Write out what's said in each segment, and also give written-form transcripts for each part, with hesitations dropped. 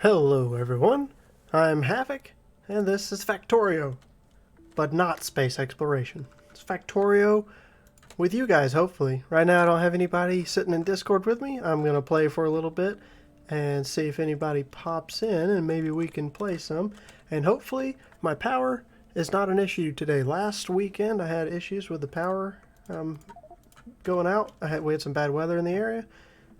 Hello everyone, I'm Havoc, and this is Factorio, but not space exploration. It's Factorio with you guys, hopefully. Right now I don't have anybody sitting in Discord with me. I'm going to play for a little bit and see if anybody pops in and maybe we can play some. And hopefully my power is not an issue today. Last weekend I had issues with the power going out. We had some bad weather in the area.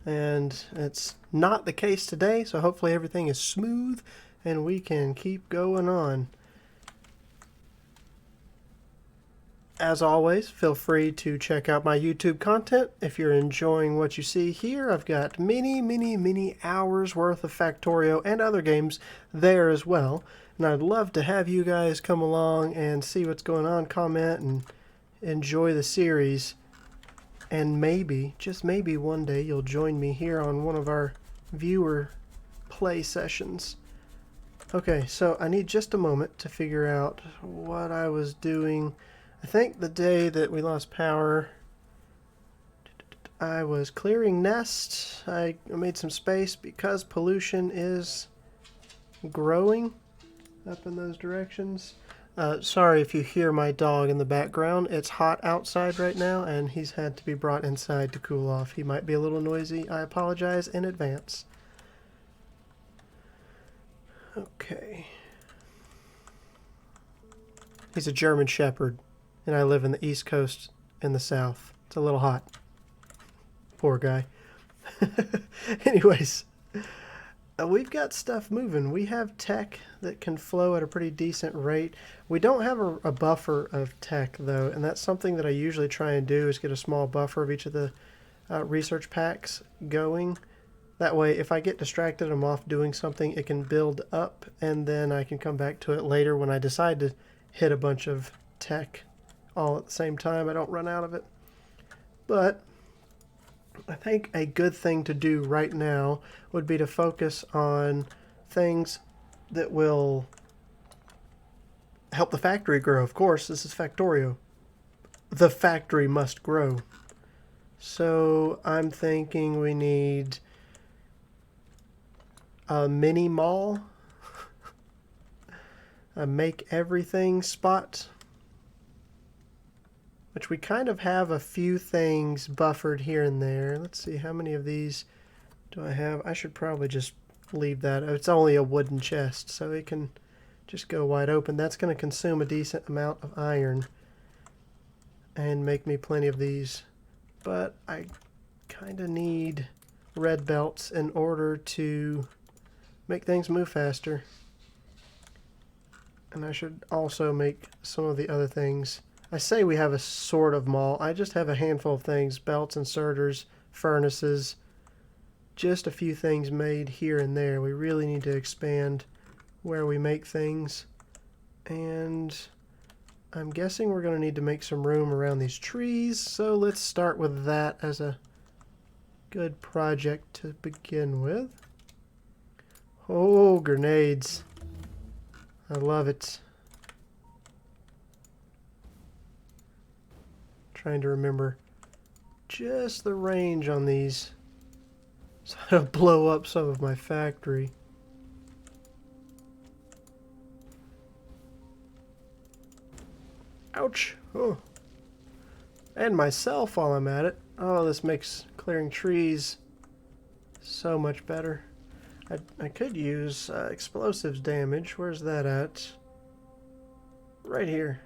And it's not the case today, so hopefully everything is smooth and we can keep going on. As always, feel free to check out my YouTube content. If you're enjoying what you see here, I've got many hours worth of Factorio and other games there as well. And I'd love to have you guys come along and see what's going on, comment, and enjoy the series. And maybe, just maybe one day you'll join me here on one of our viewer play sessions. Okay, so I need just a moment to figure out what I was doing. I think the day that we lost power, I was clearing nests. I made some space because pollution is growing up in those directions. Sorry if you hear my dog in the background. It's hot outside right now, and he's had to be brought inside to cool off. He might be a little noisy. I apologize in advance. Okay. He's a German Shepherd, and I live in the East Coast in the South. It's a little hot. Poor guy. Anyways. We've got stuff moving. We have tech that can flow at a pretty decent rate. We don't have a buffer of tech, though, and that's something that I usually try and do is get a small buffer of each of the research packs going. That way, if I get distracted, I'm off doing something, it can build up, and then I can come back to it later when I decide to hit a bunch of tech all at the same time. I don't run out of it. But I think a good thing to do right now would be to focus on things that will help the factory grow. Of course, this is Factorio. The factory must grow. So I'm thinking we need a mini mall, a make everything spot, which we kind of have a few things buffered here and there. Let's see, how many of these do I have? I should probably just leave that. It's only a wooden chest, so it can just go wide open. That's going to consume a decent amount of iron and make me plenty of these. But I kind of need red belts in order to make things move faster. And I should also make some of the other things. I say we have a sort of mall. I just have a handful of things. Belts, inserters, furnaces. Just a few things made here and there. We really need to expand where we make things. And I'm guessing we're going to need to make some room around these trees. So let's start with that as a good project to begin with. Oh, grenades. I love it. Trying to remember just the range on these so I don't blow up some of my factory. Ouch! Oh. And myself while I'm at it. Oh, this makes clearing trees so much better. I could use explosives damage. Where's that at? Right here.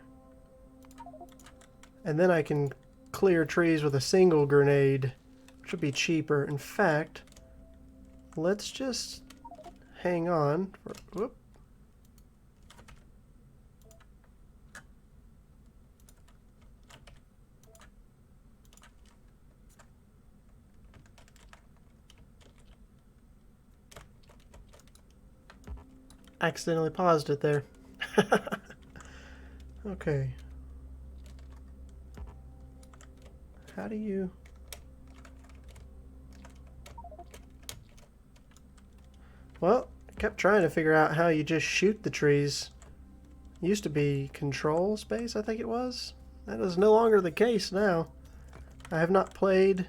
And then I can clear trees with a single grenade, which would be cheaper. In fact, let's just hang on. Whoop. Accidentally paused it there. Okay. How do you... Well, I kept trying to figure out how you just shoot the trees. It used to be control space, I think it was. That is no longer the case now. I have not played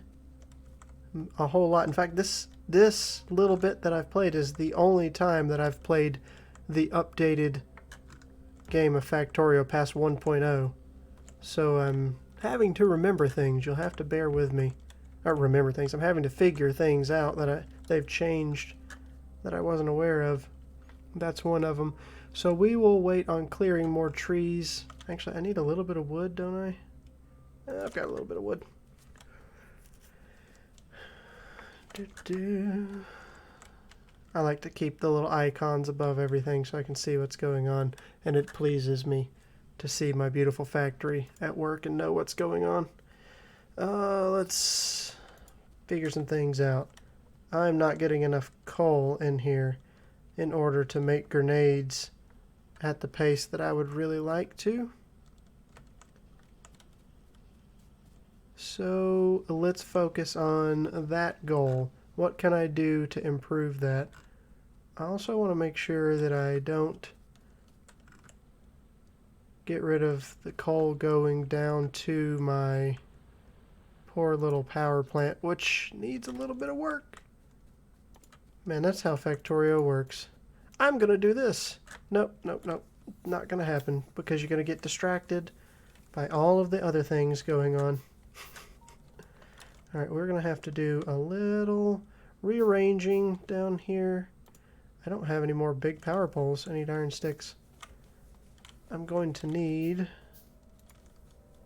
a whole lot. In fact, this this little bit that I've played is the only time that I've played the updated game of Factorio past 1.0. So I'm having to remember things. You'll have to bear with me. Or remember things. I'm having to figure things out that they've changed that I wasn't aware of. That's one of them. So we will wait on clearing more trees. Actually, I need a little bit of wood, don't I? I've got a little bit of wood. I like to keep the little icons above everything so I can see what's going on, and it pleases me to see my beautiful factory at work and know what's going on. Let's figure some things out. I'm not getting enough coal in here in order to make grenades at the pace that I would really like to. So let's focus on that goal. What can I do to improve that? I also want to make sure that I don't get rid of the coal going down to my poor little power plant, which needs a little bit of work. Man, that's how Factorio works. I'm going to do this. Nope, nope, nope. Not going to happen because you're going to get distracted by all of the other things going on. Alright, we're going to have to do a little rearranging down here. I don't have any more big power poles. I need iron sticks. I'm going to need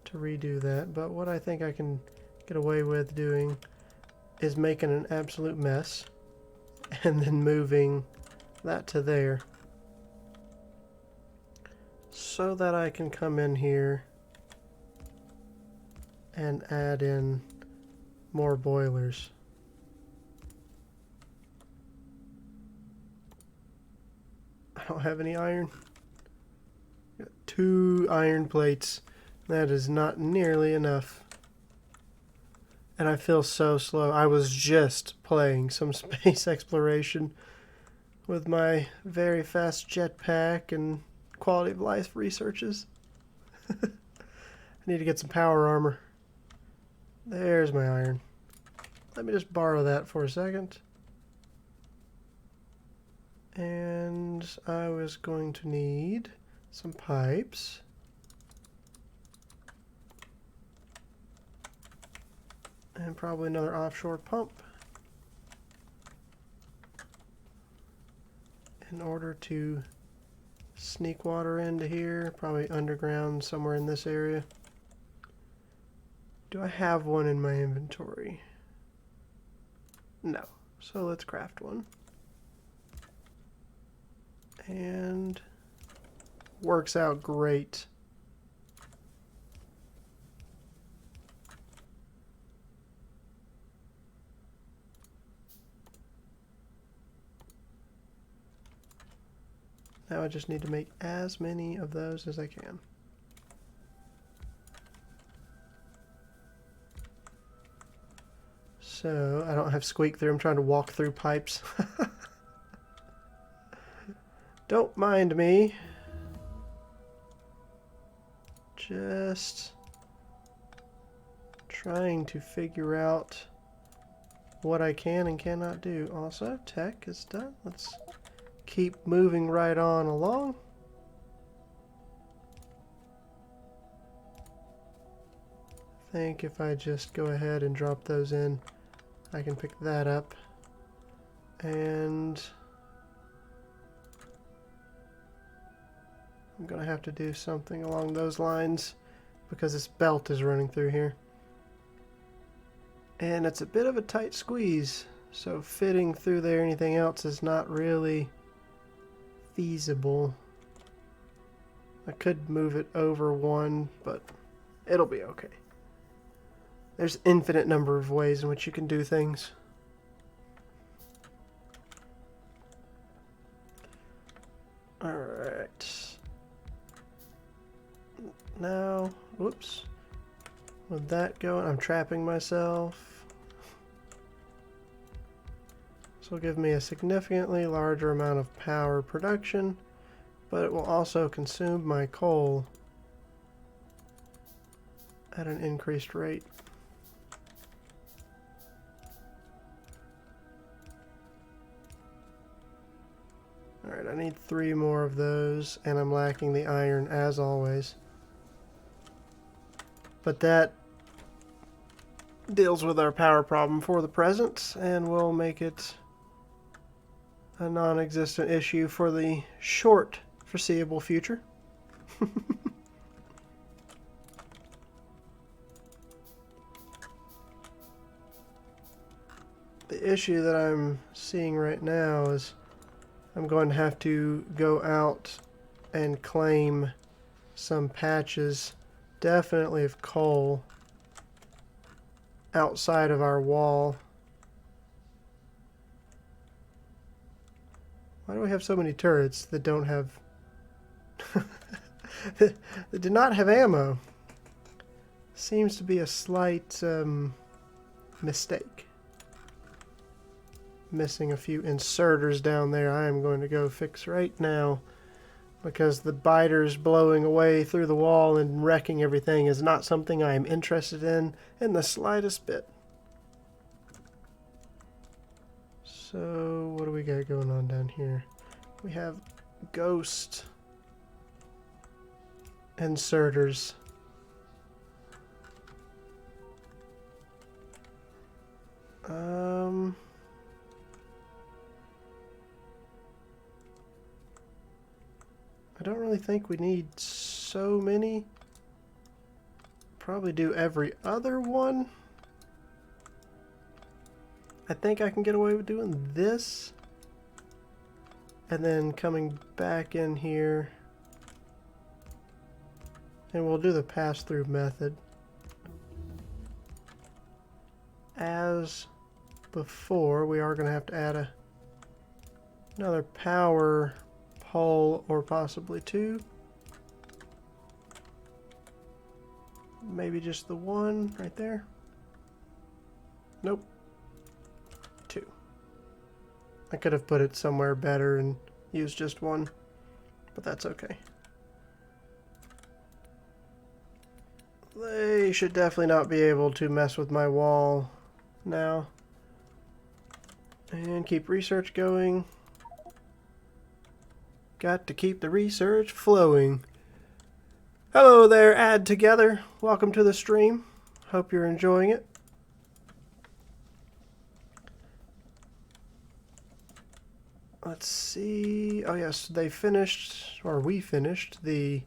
to redo that, but what I think I can get away with doing is making an absolute mess and then moving that to there so that I can come in here and add in more boilers. I don't have any iron. Got 2 iron plates. That is not nearly enough. And I feel so slow. I was just playing some space exploration with my very fast jetpack and quality of life researches. I need to get some power armor. There's my iron. Let me just borrow that for a second. And I was going to need some pipes. And probably another offshore pump in order to sneak water into here, probably underground somewhere in this area. Do I have one in my inventory? No. So let's craft one. And works out great. Now I just need to make as many of those as I can. So I don't have squeak through. I'm trying to walk through pipes. Don't mind me. Just trying to figure out what I can and cannot do. Also, tech is done. Let's keep moving right on along. I think if I just go ahead and drop those in, I can pick that up. And I'm going to have to do something along those lines because this belt is running through here. And it's a bit of a tight squeeze, so fitting through there anything else is not really feasible. I could move it over one, but it'll be okay. There's infinite number of ways in which you can do things. Alright. Now, whoops. With that going, I'm trapping myself. This will give me a significantly larger amount of power production, but it will also consume my coal at an increased rate. Alright, I need 3 more of those, and I'm lacking the iron as always. But that deals with our power problem for the present, and will make it a non-existent issue for the short foreseeable future. The issue that I'm seeing right now is I'm going to have to go out and claim some patches, definitely of coal, outside of our wall. Why do we have so many turrets that don't have that do not have ammo? Seems to be a slight mistake. Missing a few inserters down there. I am going to go fix right now, because the biters blowing away through the wall and wrecking everything is not something I am interested in the slightest bit. So what do we got going on down here? We have ghost inserters. I don't really think we need so many. Probably do every other one. I think I can get away with doing this. And then coming back in here. And we'll do the pass-through method. As before, we are going to have to add another power pole, or possibly 2. Maybe just the 1 right there. Nope. 2. I could have put it somewhere better and used just 1, but that's okay. They should definitely not be able to mess with my wall now. And keep research going. Got to keep the research flowing. Hello there, Add Together. Welcome to the stream. Hope you're enjoying it. Let's see. Oh yes, they finished, or we finished, the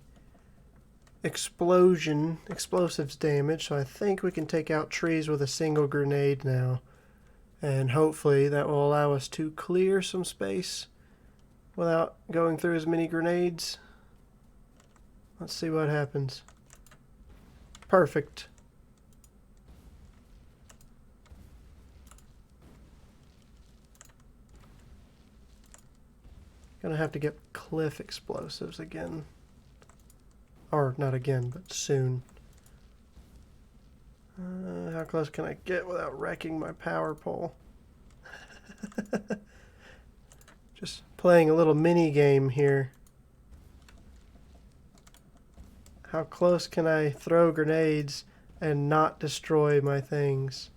explosives damage. So I think we can take out trees with a single grenade now. And hopefully that will allow us to clear some space without going through as many grenades. Let's see what happens. Perfect. Gonna have to get cliff explosives again. Or not again, but soon. How close can I get without wrecking my power pole? Just playing a little mini game here. How close can I throw grenades and not destroy my things?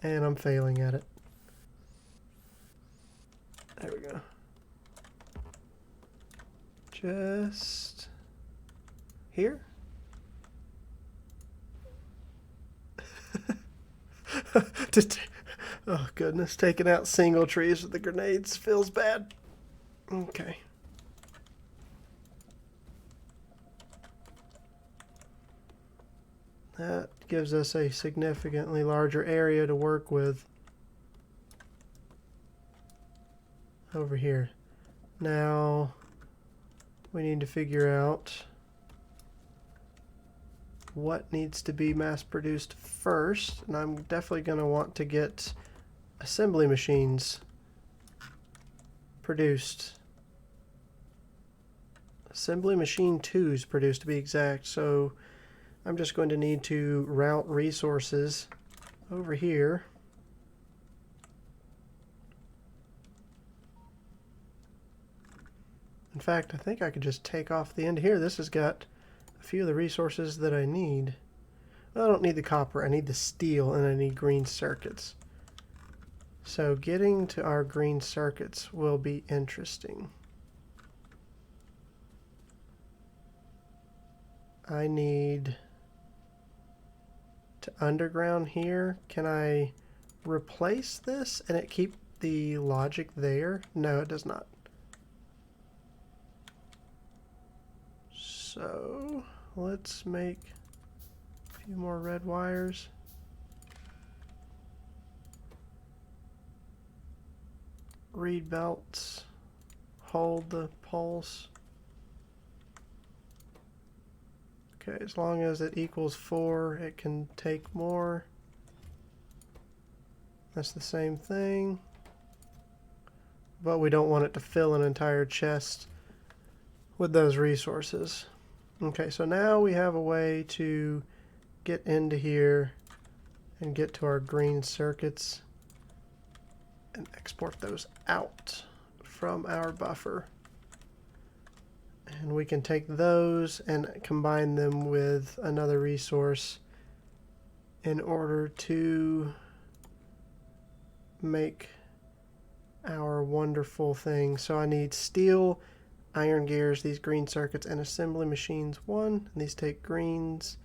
And I'm failing at it. There we go. Just here? Just, oh goodness, taking out single trees with the grenades feels bad. Okay. That gives us a significantly larger area to work with over here. Now we need to figure out what needs to be mass produced first, and I'm definitely going to want to get assembly machines produced. Assembly machine 2s produced, to be exact. So I'm just going to need to route resources over here. In fact, I think I could just take off the end here. This has got a few of the resources that I need. Well, I don't need the copper, I need the steel, and I need green circuits. So getting to our green circuits will be interesting. I need to underground here. Can I replace this and it keep the logic there? No, it does not. So let's make a few more red wires. Reed belts, hold the pulse. Okay, as long as it equals 4, it can take more. That's the same thing. But we don't want it to fill an entire chest with those resources. Okay, so now we have a way to get into here and get to our green circuits and export those out from our buffer. And we can take those and combine them with another resource in order to make our wonderful thing. So I need steel, iron gears, these green circuits, and assembly machines 1. And these take greens,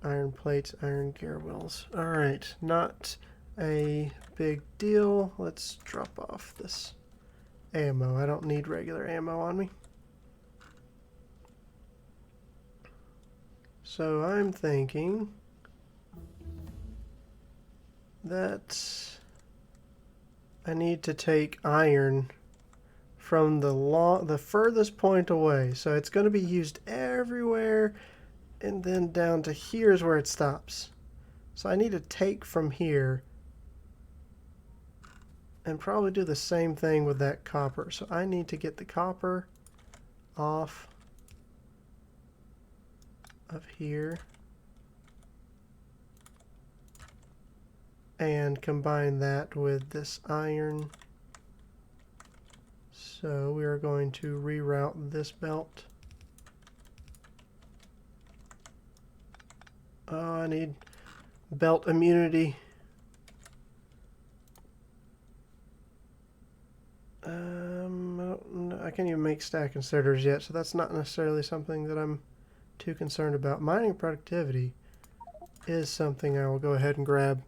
iron plates, iron gear wheels. Alright, not a big deal. Let's drop off this ammo. I don't need regular ammo on me. So I'm thinking that I need to take iron from the furthest point away. So it's going to be used everywhere, and then down to here is where it stops. So I need to take from here and probably do the same thing with that copper. So I need to get the copper off of here and combine that with this iron. So we are going to reroute this belt. Oh, I need belt immunity. I can't even make stack inserters yet, so that's not necessarily something that I'm too concerned about. Mining productivity is something I will go ahead and grab.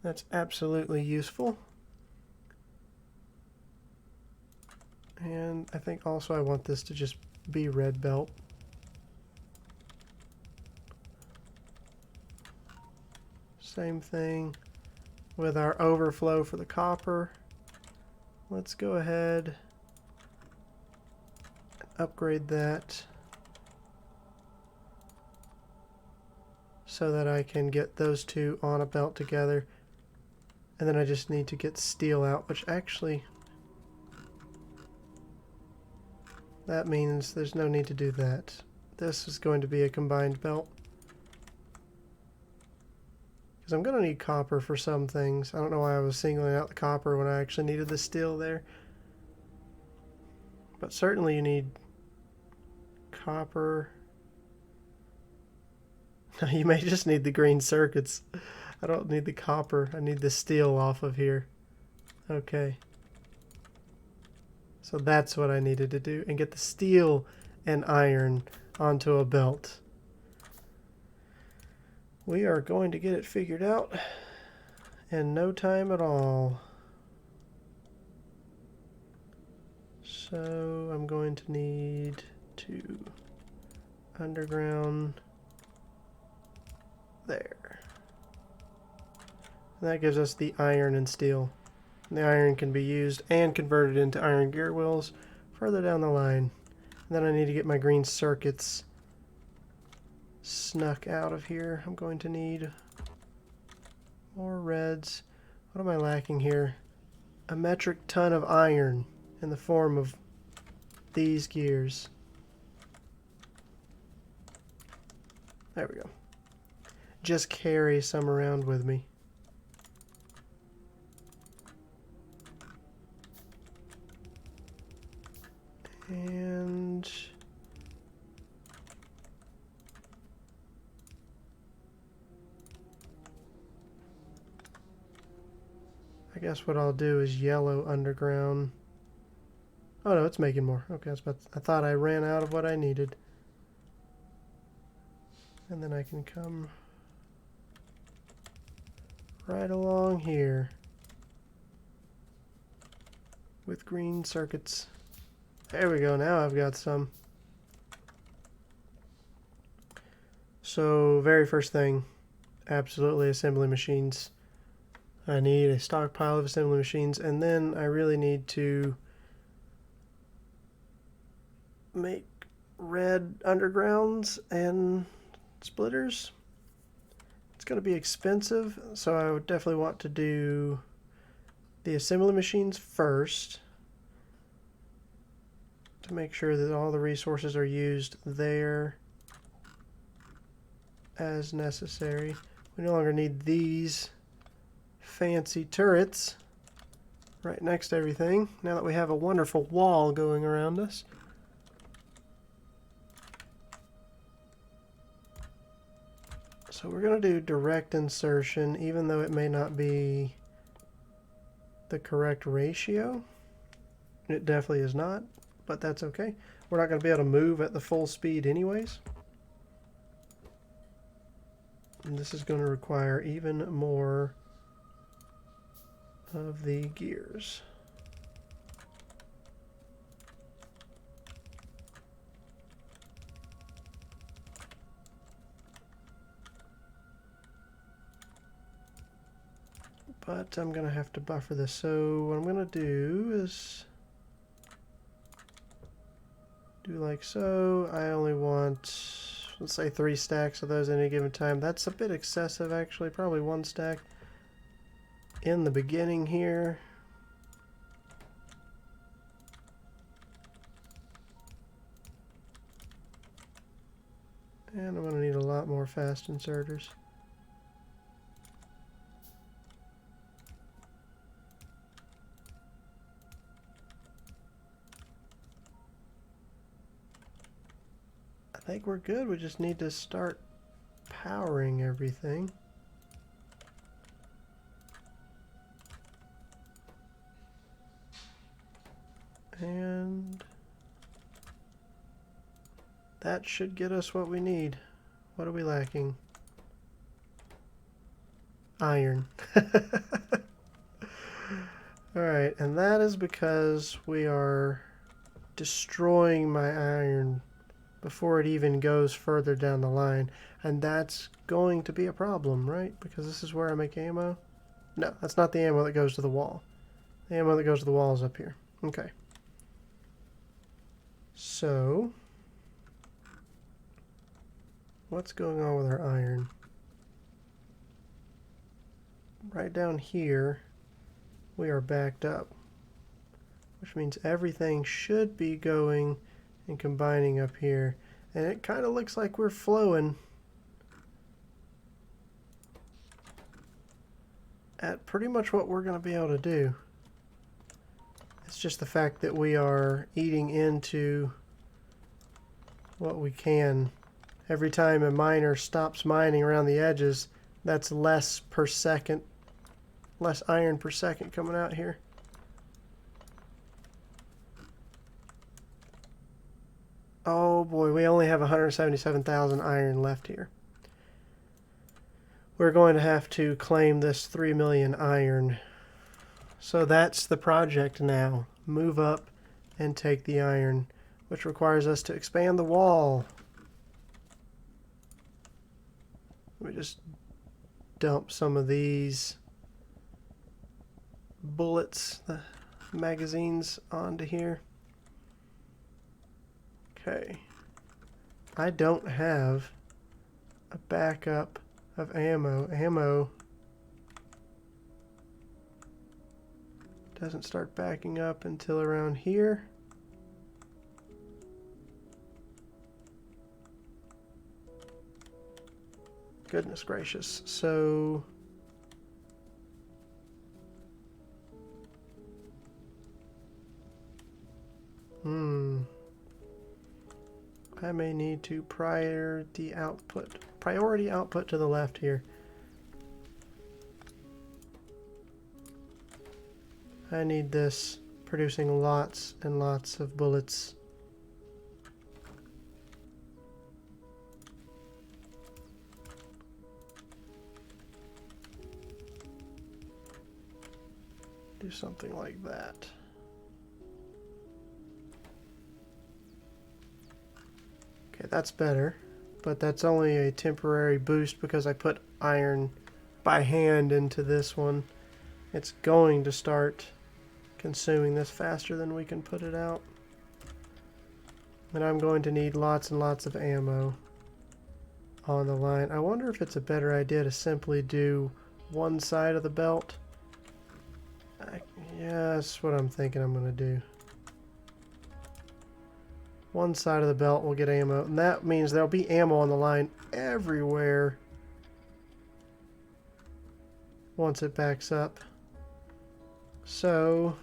That's absolutely useful. And I think also I want this to just be red belt. Same thing with our overflow for the copper. Let's go ahead and upgrade that so that I can get those two on a belt together. And then I just need to get steel out, which actually, that means there's no need to do that. This is going to be a combined belt. Because I'm going to need copper for some things. I don't know why I was singling out the copper when I actually needed the steel there. But certainly you need copper. You may just need the green circuits. I don't need the copper. I need the steel off of here. Okay. So that's what I needed to do. And get the steel and iron onto a belt. We are going to get it figured out in no time at all. So I'm going to need to underground there. And that gives us the iron and steel. And the iron can be used and converted into iron gear wheels further down the line. And then I need to get my green circuits snuck out of here. I'm going to need more reds. What am I lacking here? A metric ton of iron in the form of these gears. There we go. Just carry some around with me. And I guess what I'll do is yellow underground. Oh no, it's making more. Okay, I thought I ran out of what I needed. And then I can come right along here with green circuits. There we go, now I've got some. So, very first thing, absolutely assembly machines. I need a stockpile of assembly machines, and then I really need to make red undergrounds and splitters. It's going to be expensive, so I would definitely want to do the assembly machines first to make sure that all the resources are used there as necessary. We no longer need these fancy turrets right next to everything now that we have a wonderful wall going around us. So we're going to do direct insertion, even though it may not be the correct ratio. It definitely is not, but that's okay. We're not going to be able to move at the full speed anyways. And this is going to require even more of the gears. But I'm going to have to buffer this. So what I'm going to do is do like so. I only want, let's say 3 stacks of those at any given time. That's a bit excessive actually, probably 1 stack in the beginning here. And I'm going to need a lot more fast inserters. I think we're good. We just need to start powering everything. And that should get us what we need. What are we lacking? Iron. Alright, and that is because we are destroying my iron before it even goes further down the line. And that's going to be a problem, right? Because this is where I make ammo. No, that's not the ammo that goes to the wall. The ammo that goes to the wall is up here. Okay. So, what's going on with our iron? Right down here, we are backed up, which means everything should be going and combining up here. And it kind of looks like we're flowing at pretty much what we're going to be able to do. It's just the fact that we are eating into what we can. Every time a miner stops mining around the edges, that's less per second, less iron per second coming out here. Oh boy, we only have 177,000 iron left here. We're going to have to claim this 3 million iron. So that's the project now. Move up and take the iron, which requires us to expand the wall. Let me just dump some of these bullets, the magazines, onto here. Okay. I don't have a backup of ammo. Ammo doesn't start backing up until around here. Goodness gracious. So I may need to priority output to the left here. I need this producing lots and lots of bullets. Do something like that. Okay, that's better, but that's only a temporary boost because I put iron by hand into this one. It's going to start consuming this faster than we can put it out. And I'm going to need lots and lots of ammo on the line. I wonder if it's a better idea to simply do one side of the belt. Yeah, that's what I'm thinking I'm going to do. One side of the belt will get ammo, and that means there'll be ammo on the line everywhere once it backs up. So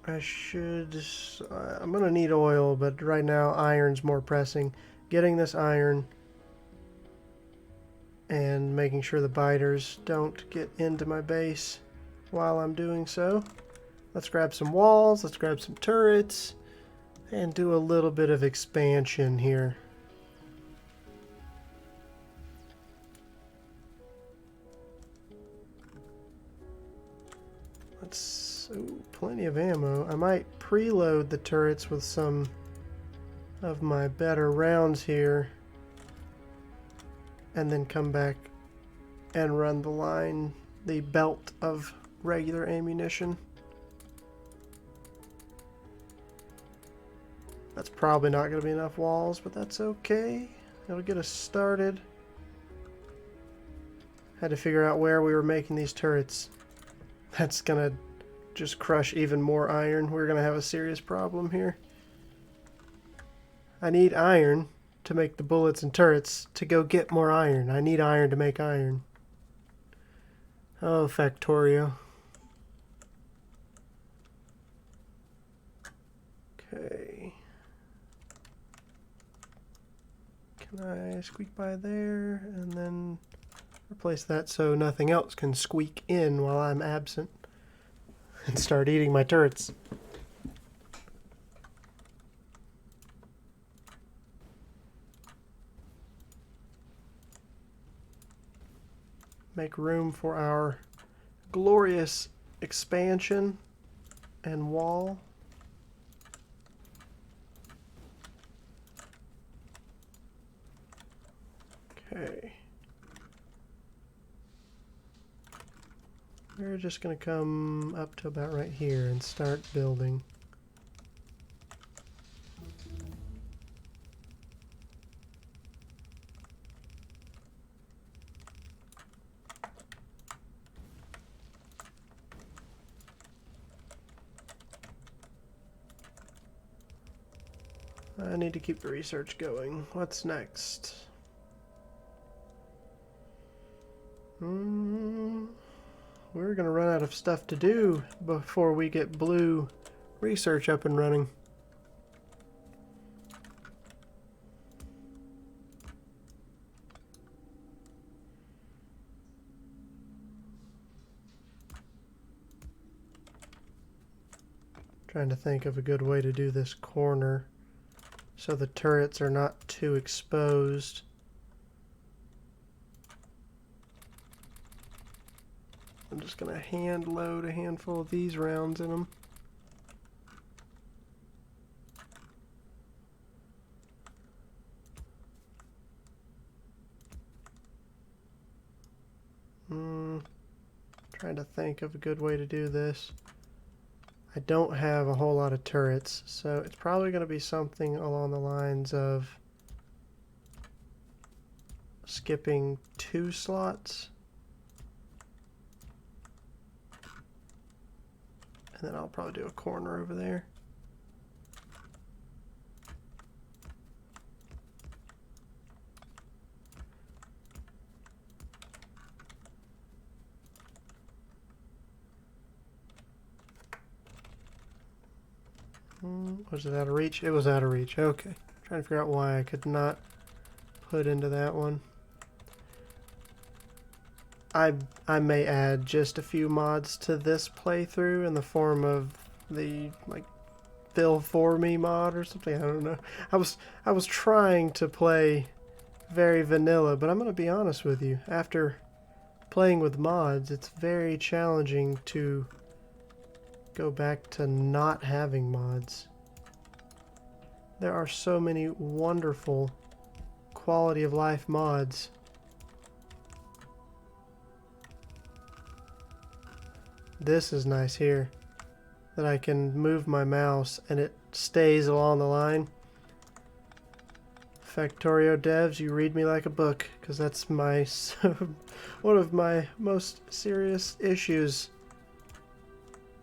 I'm gonna need oil, but right now iron's more pressing. Getting this iron and making sure the biters don't get into my base while I'm doing so. Let's grab some walls, let's grab some turrets, and do a little bit of expansion here. Plenty of ammo. I might preload the turrets with some of my better rounds here, and then come back and run the line, the belt of regular ammunition. That's probably not going to be enough walls, but that's okay. It'll get us started. Had to figure out where we were making these turrets. That's going to just crush even more iron. We're going to have a serious problem here. I need iron to make the bullets and turrets to go get more iron. I need iron to make iron. Oh, Factorio. Okay. Can I squeak by there and then replace that so nothing else can squeak in while I'm absent and start eating my turrets? Make room for our glorious expansion and wall. Okay. We're just going to come up to about right here and start building. I need to keep the research going. What's next? We're going to run out of stuff to do before we get blue research up and running. Trying to think of a good way to do this corner so the turrets are not too exposed. I'm just going to hand load a handful of these rounds in them. Trying to think of a good way to do this. I don't have a whole lot of turrets, so it's probably going to be something along the lines of skipping 2 slots. And then I'll probably do a corner over there. Was it out of reach? It was out of reach. Okay. Trying to figure out why I could not put into that one. I may add just a few mods to this playthrough in the form of the like Fill For Me mod or something. I don't know. I was trying to play very vanilla, but I'm gonna be honest with you. After playing with mods, it's very challenging to go back to not having mods. There are so many wonderful quality of life mods. This is nice here, that I can move my mouse and it stays along the line. Factorio devs, you read me like a book, because that's my one of my most serious issues.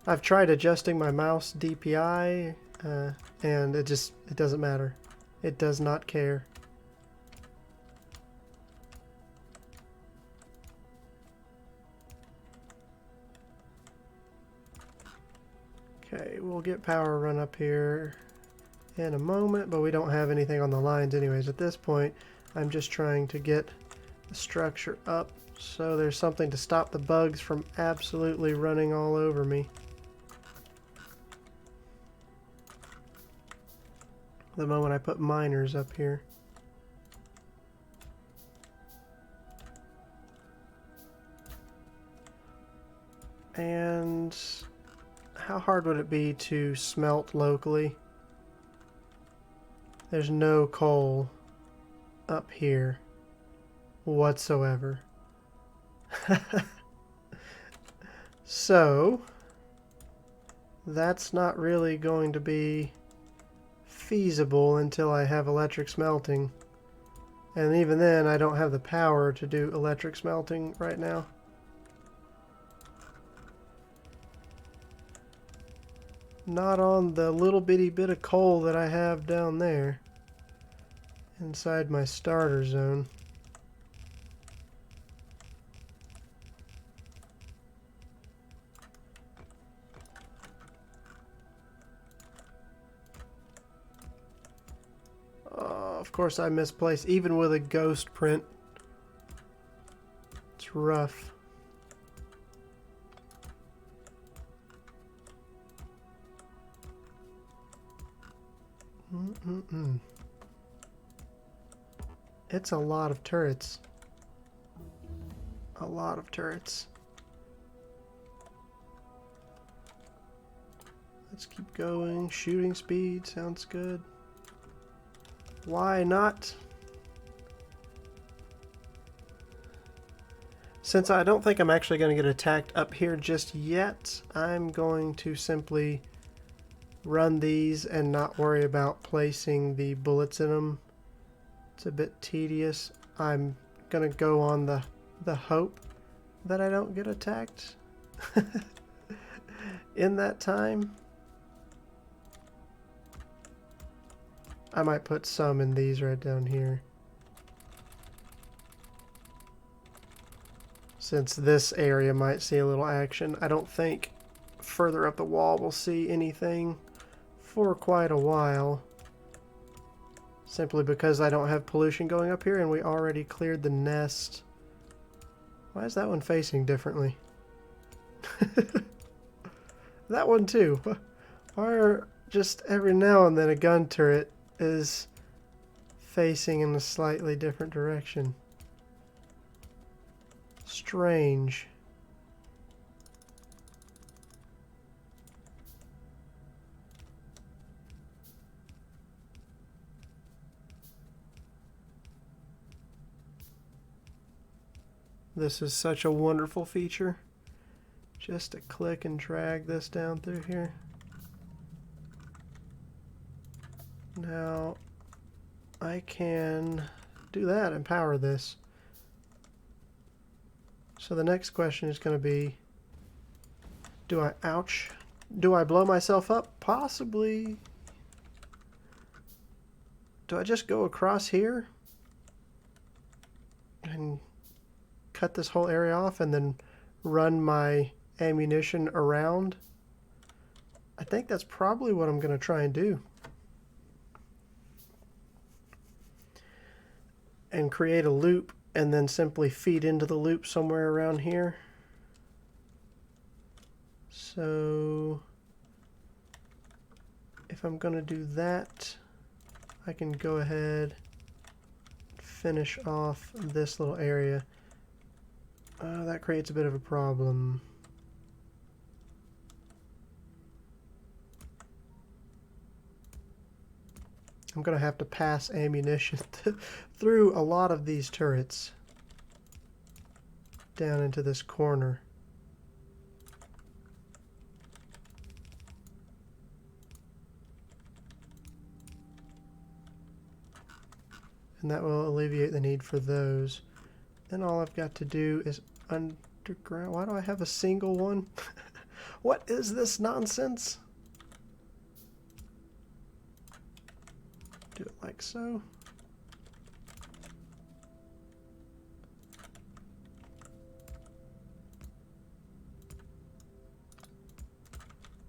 I've tried adjusting my mouse DPI, and it doesn't matter. It does not care. Okay, we'll get power run up here in a moment, but we don't have anything on the lines anyways. At this point, I'm just trying to get the structure up so there's something to stop the bugs from absolutely running all over me. The moment I put miners up here. And how hard would it be to smelt locally? There's no coal up here whatsoever. So that's not really going to be feasible until I have electric smelting. And even then, I don't have the power to do electric smelting right now. Not on the little bitty bit of coal that I have down there inside my starter zone. Oh, of course I misplaced, even with a ghost print. It's rough. It's a lot of turrets. A lot of turrets. Let's keep going. Shooting speed sounds good. Why not? Since I don't think I'm actually going to get attacked up here just yet, I'm going to simply run these and not worry about placing the bullets in them. It's a bit tedious. I'm gonna go on the hope that I don't get attacked in that time. I might put some in these right down here, since this area might see a little action. I don't think further up the wall we'll see anything for quite a while, simply because I don't have pollution going up here and we already cleared the nest. Why is that one facing differently? That one too. Why are just every now and then a gun turret is facing in a slightly different direction? Strange. This is such a wonderful feature. Just to click and drag this down through here. Now I can do that and power this. So the next question is going to be, do I blow myself up? Possibly. Do I just go across here and cut this whole area off and then run my ammunition around? I think that's probably what I'm going to try and do. And create a loop and then simply feed into the loop somewhere around here. So if I'm going to do that, I can go ahead and finish off this little area. That creates a bit of a problem. I'm going to have to pass ammunition through a lot of these turrets down into this corner. And that will alleviate the need for those. Then all I've got to do is underground. Why do I have a single one? What is this nonsense? Do it like so.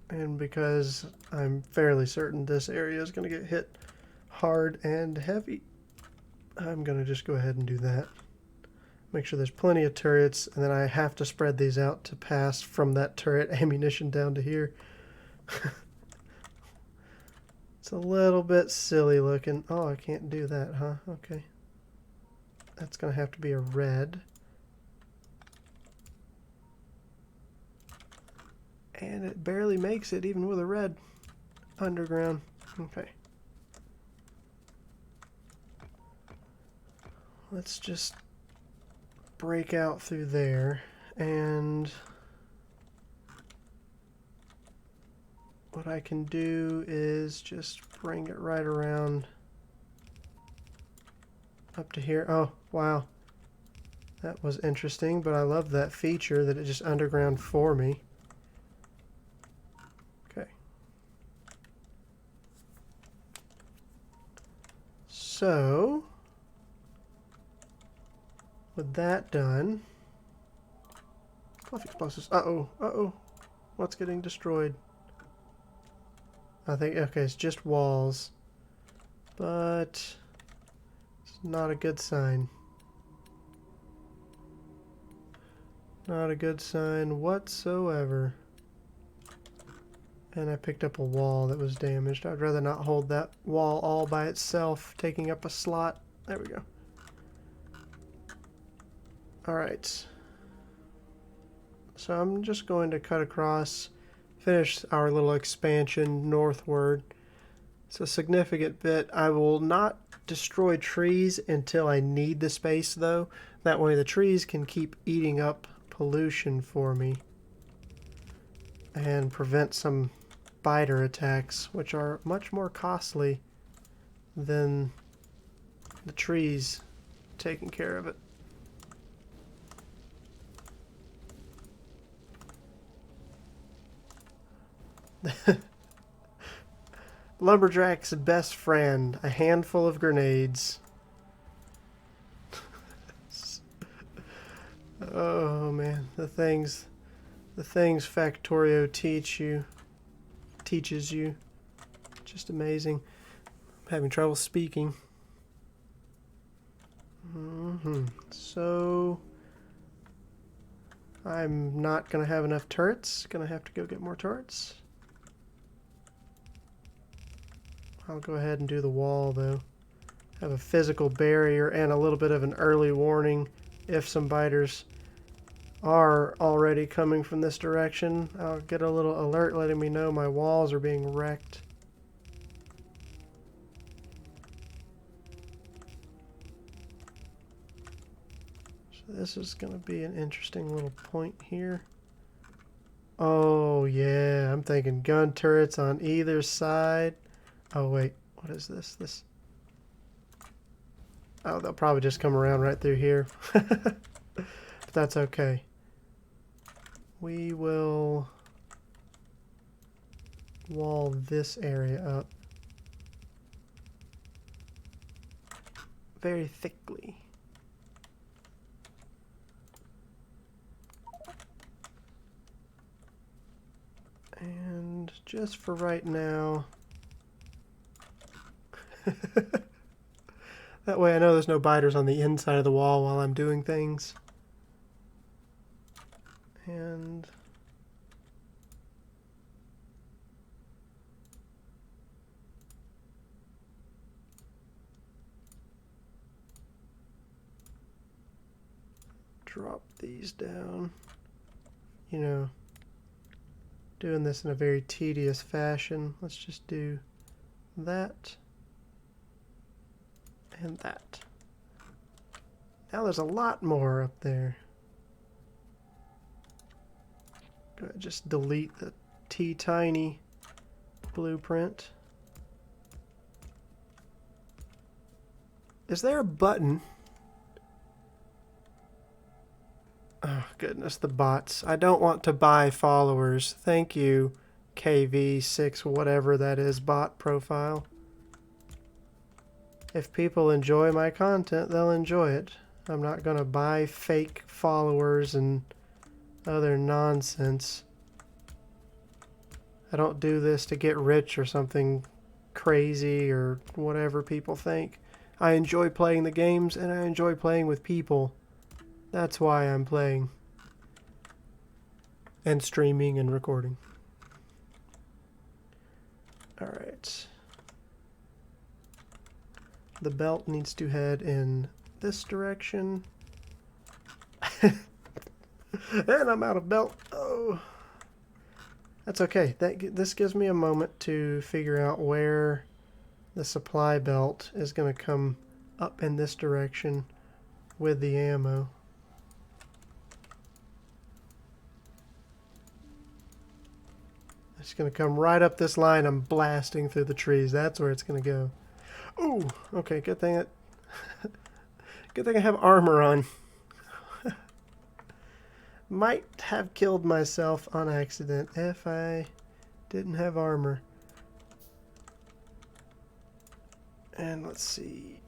And because I'm fairly certain this area is going to get hit hard and heavy, I'm going to just go ahead and do that. Make sure there's plenty of turrets, and then I have to spread these out to pass from that turret ammunition down to here. It's a little bit silly looking. Oh, I can't do that, huh? Okay. That's going to have to be a red. And it barely makes it even with a red underground. Okay. Let's just break out through there, and what I can do is just bring it right around up to here. Oh, wow. That was interesting, but I love that feature that it just underground for me. Okay. So, with that done, fluff explosives. Uh-oh, uh-oh. What's getting destroyed? I think, okay, it's just walls, but it's not a good sign. Not a good sign whatsoever. And I picked up a wall that was damaged. I'd rather not hold that wall all by itself, taking up a slot. There we go. Alright. So I'm just going to cut across, finish our little expansion northward. It's a significant bit. I will not destroy trees until I need the space, though. That way the trees can keep eating up pollution for me and prevent some spider attacks, which are much more costly than the trees taking care of it. Lumberjack's best friend, a handful of grenades. Oh man, the things Factorio teaches you. Just amazing. I'm having trouble speaking. So I'm not gonna have enough turrets. Gonna have to go get more turrets. I'll go ahead and do the wall though. Have a physical barrier and a little bit of an early warning if some biters are already coming from this direction. I'll get a little alert letting me know my walls are being wrecked. So this is going to be an interesting little point here. Oh yeah, I'm thinking gun turrets on either side. Oh wait, what is this? Oh, they'll probably just come around right through here. But that's okay. We will wall this area up very thickly. And just for right now, That way I know there's no biters on the inside of the wall while I'm doing things. And drop these down. You know, doing this in a very tedious fashion. Let's just do that and that. Now there's a lot more up there. Gonna just delete the T-tiny blueprint. Is there a button? Oh goodness, the bots. I don't want to buy followers. Thank you, KV6, whatever that is, bot profile. If people enjoy my content, they'll enjoy it. I'm not going to buy fake followers and other nonsense. I don't do this to get rich or something crazy or whatever people think. I enjoy playing the games and I enjoy playing with people. That's why I'm playing. And streaming and recording. Alright. The belt needs to head in this direction. And I'm out of belt. Oh. That's okay. This gives me a moment to figure out where the supply belt is going to come up in this direction with the ammo. It's going to come right up this line. I'm blasting through the trees. That's where it's going to go. Ooh, okay, good thing I have armor on. Might have killed myself on accident if I didn't have armor. And let's see.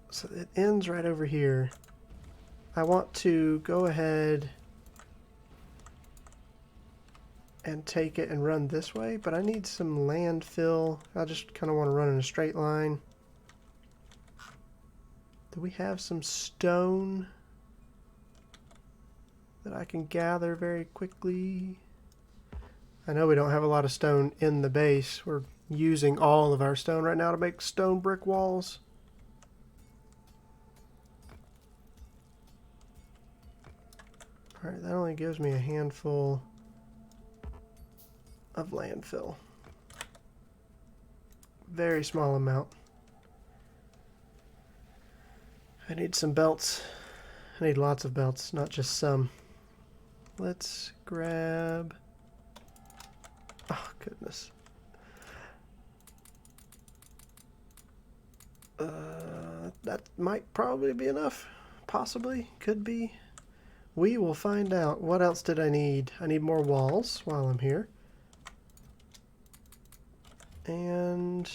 So it ends right over here. I want to go ahead and take it and run this way, but I need some landfill. I just kind of want to run in a straight line. Do we have some stone that I can gather very quickly? I know we don't have a lot of stone in the base. We're using all of our stone right now to make stone brick walls. Alright, that only gives me a handful of landfill. Very small amount. I need some belts. I need lots of belts, not just some. Let's grab... Oh, goodness. That might probably be enough. Possibly. Could be. We will find out. What else did I need? I need more walls while I'm here. And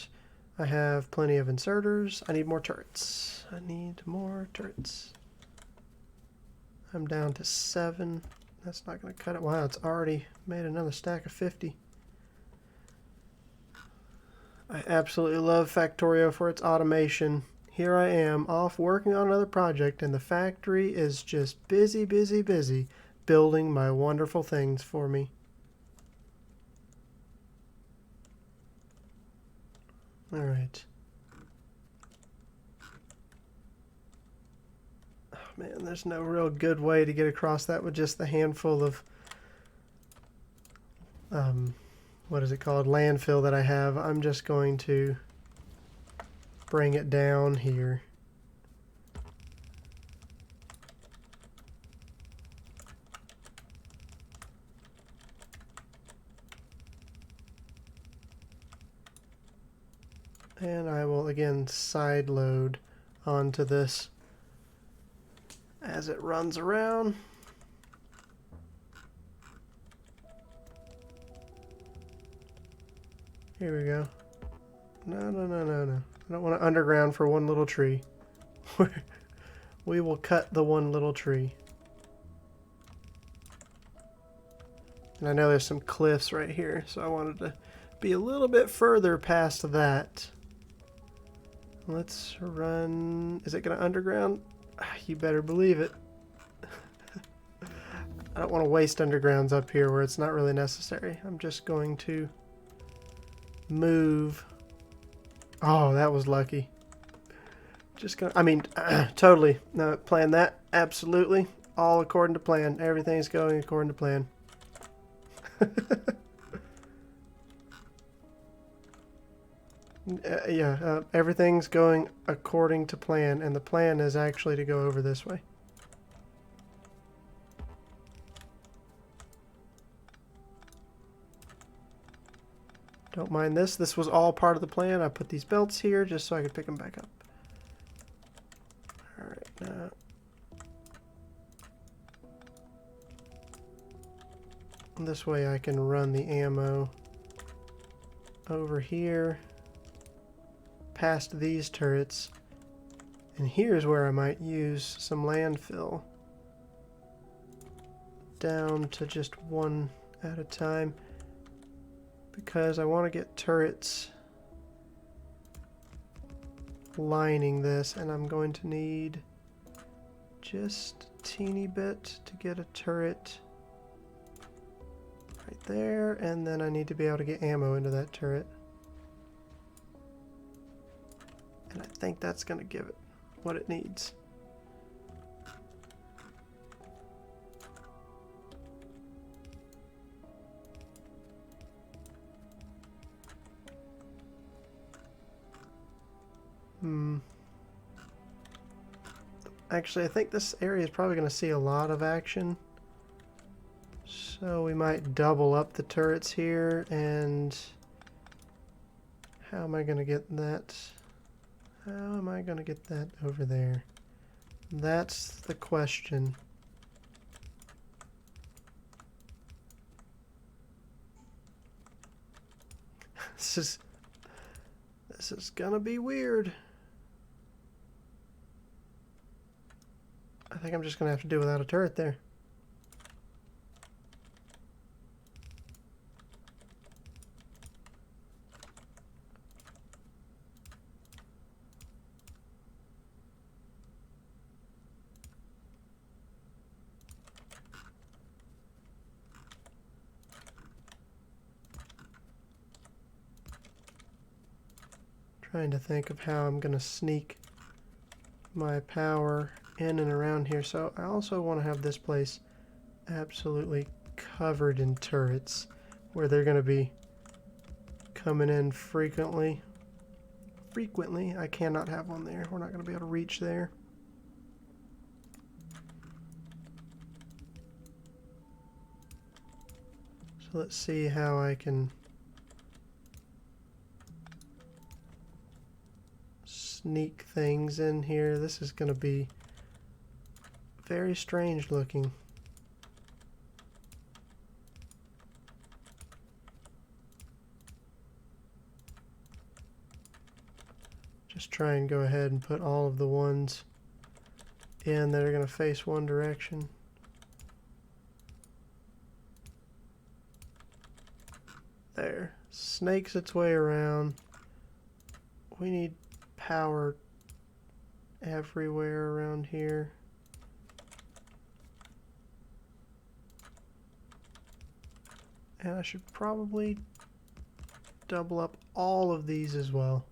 I have plenty of inserters. I need more turrets. I need more turrets. I'm down to 7. That's not going to cut it. Wow, it's already made another stack of 50. I absolutely love Factorio for its automation. Here I am, off working on another project, and the factory is just busy, busy, busy building my wonderful things for me. Alright. Oh man, there's no real good way to get across that with just the handful of what is it called? Landfill that I have. I'm just going to bring it down here. And I will again side load onto this as it runs around. Here we go. No, no, no, no, no. I don't want to underground for one little tree. We will cut the one little tree. And I know there's some cliffs right here, so I wanted to be a little bit further past that. Let's run. Is it going to underground? You better believe it. I don't want to waste undergrounds up here where it's not really necessary. I'm just going to move. Oh, that was lucky. Just gonna, I mean, totally. No, plan that. Absolutely. All according to plan. Everything's going according to plan. Everything's going according to plan, and the plan is actually to go over this way. Don't mind this. This was all part of the plan. I put these belts here just so I could pick them back up. Alright, now. This way I can run the ammo over here, past these turrets, and here's where I might use some landfill. Down to just one at a time, because I want to get turrets lining this, and I'm going to need just a teeny bit to get a turret right there, and then I need to be able to get ammo into that turret. And I think that's going to give it what it needs. Actually, I think this area is probably going to see a lot of action. So we might double up the turrets here, and how am I going to get that? How am I going to get that over there? That's the question. This is gonna be weird. I think I'm just gonna have to do without a turret there. Trying to think of how I'm gonna sneak my power in and around here. So I also want to have this place absolutely covered in turrets where they're going to be coming in frequently. I cannot have one there. We're not going to be able to reach there. So let's see how I can sneak things in here. This is going to be very strange looking. Just try and go ahead and put all of the ones in that are going to face one direction. There. Snakes its way around. We need power everywhere around here. And I should probably double up all of these as well.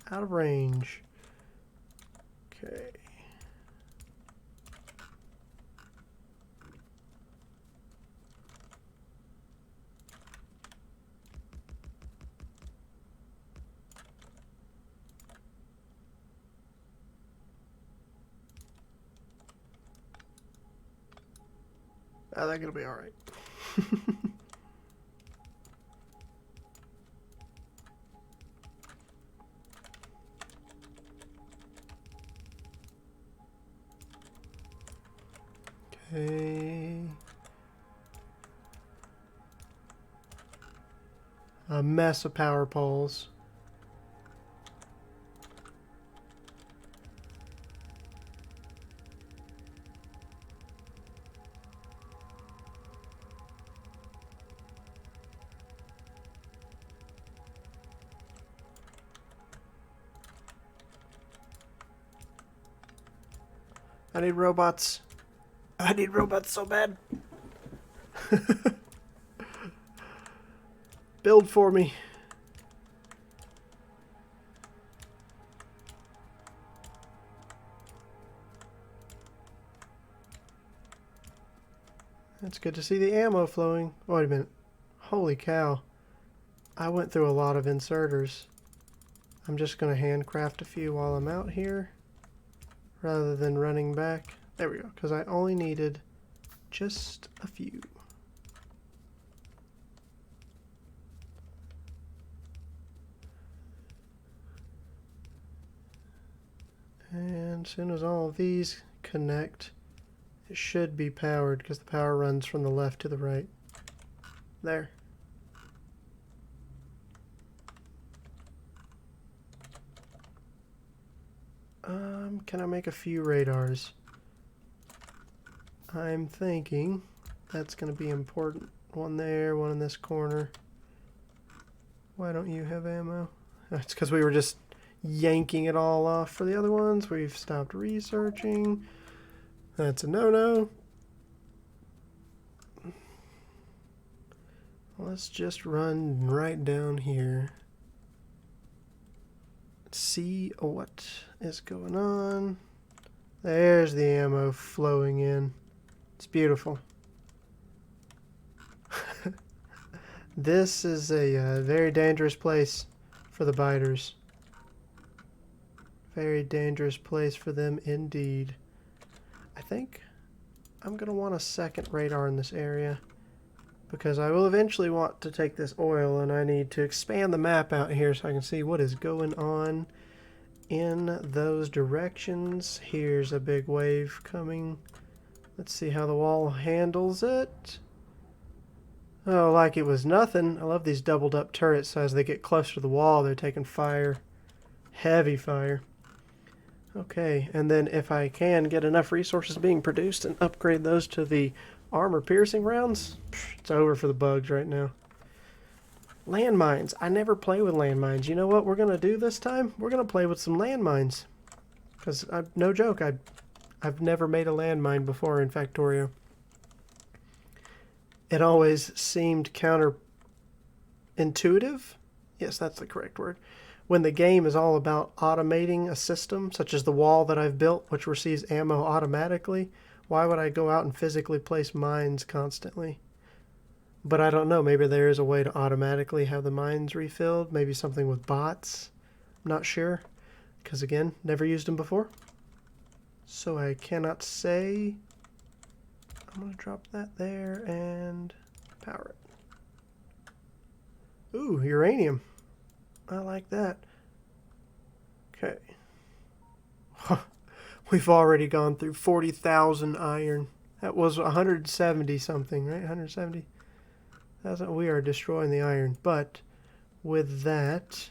Out of range. Okay. I think it'll be all right. Okay. A mess of power poles. I need robots. I need robots so bad. Build for me. It's good to see the ammo flowing. Wait a minute. Holy cow. I went through a lot of inserters. I'm just going to handcraft a few while I'm out here, rather than running back. There we go, because I only needed just a few. And as soon as all of these connect, it should be powered, because the power runs from the left to the right. There. Can I make a few radars? I'm thinking that's going to be important. One there, one in this corner. Why don't you have ammo? That's because we were just yanking it all off for the other ones. We've stopped researching. That's a no-no. Let's just run right down here. See what is going on. There's the ammo flowing in. It's beautiful. This is a very dangerous place for the biters. Very dangerous place for them indeed. I think I'm going to want a second radar in this area, because I will eventually want to take this oil, and I need to expand the map out here so I can see what is going on in those directions. Here's a big wave coming. Let's see how the wall handles it. Oh, like it was nothing. I love these doubled up turrets, so as they get closer to the wall, they're taking fire. Heavy fire. Okay, and then if I can get enough resources being produced and upgrade those to the armor-piercing rounds, it's over for the bugs right now. Landmines. I never play with landmines. You know what we're going to do this time? We're going to play with some landmines. Because, no joke, I've never made a landmine before in Factorio. It always seemed counterintuitive. Yes, that's the correct word. When the game is all about automating a system, such as the wall that I've built, which receives ammo automatically, why would I go out and physically place mines constantly? But I don't know. Maybe there is a way to automatically have the mines refilled. Maybe something with bots. I'm not sure. Because, again, never used them before. So I cannot say. I'm going to drop that there and power it. Ooh, uranium. I like that. Okay. We've already gone through 40,000 iron. That was 170 something, right? 170. We are destroying the iron. But with that,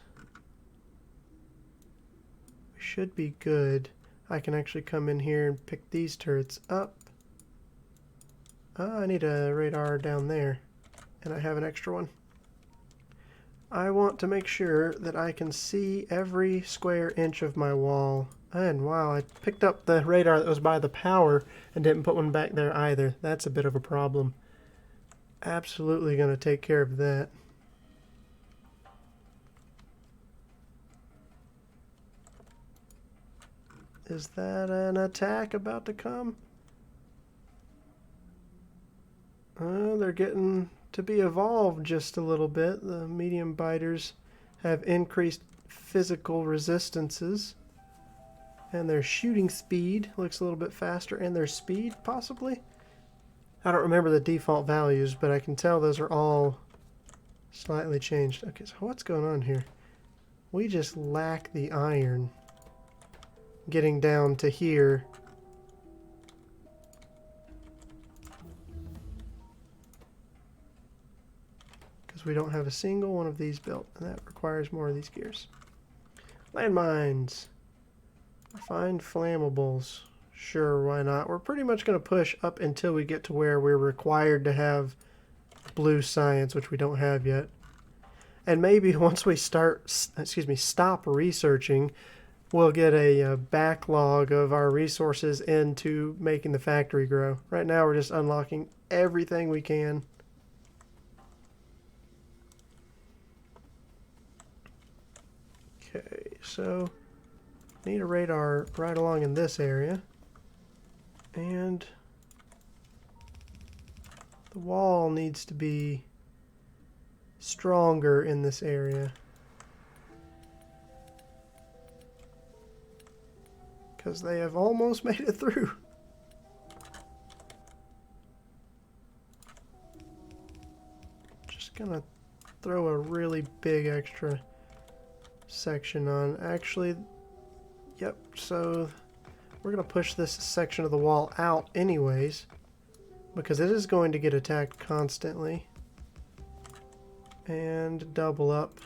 we should be good. I can actually come in here and pick these turrets up. I need a radar down there, and I have an extra one. I want to make sure that I can see every square inch of my wall. And wow, I picked up the radar that was by the power and didn't put one back there either. That's a bit of a problem. Absolutely going to take care of that. Is that an attack about to come? They're getting to be evolved just a little bit. The medium biters have increased physical resistances. And their shooting speed looks a little bit faster. And their speed, possibly? I don't remember the default values, but I can tell those are all slightly changed. Okay, so what's going on here? We just lack the iron. Getting down to here. Because we don't have a single one of these built, and that requires more of these gears. Landmines. Find flammables. Sure, why not? We're pretty much going to push up until we get to where we're required to have blue science, which we don't have yet. And maybe once we stop researching, we'll get a backlog of our resources into making the factory grow. Right now we're just unlocking everything we can. Okay, so need a radar right along in this area. And the wall needs to be stronger in this area, because they have almost made it through. Just gonna throw a really big extra section on. Actually, yep, so we're gonna push this section of the wall out anyways, because it is going to get attacked constantly. And double up.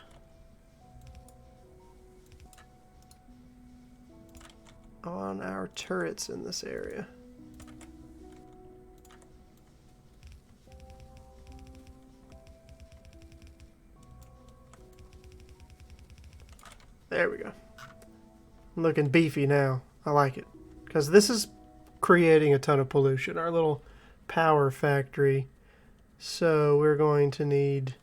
On our turrets in this area. There we go. Looking beefy now. I like it. Because this is creating a ton of pollution. Our little power factory. So we're going to need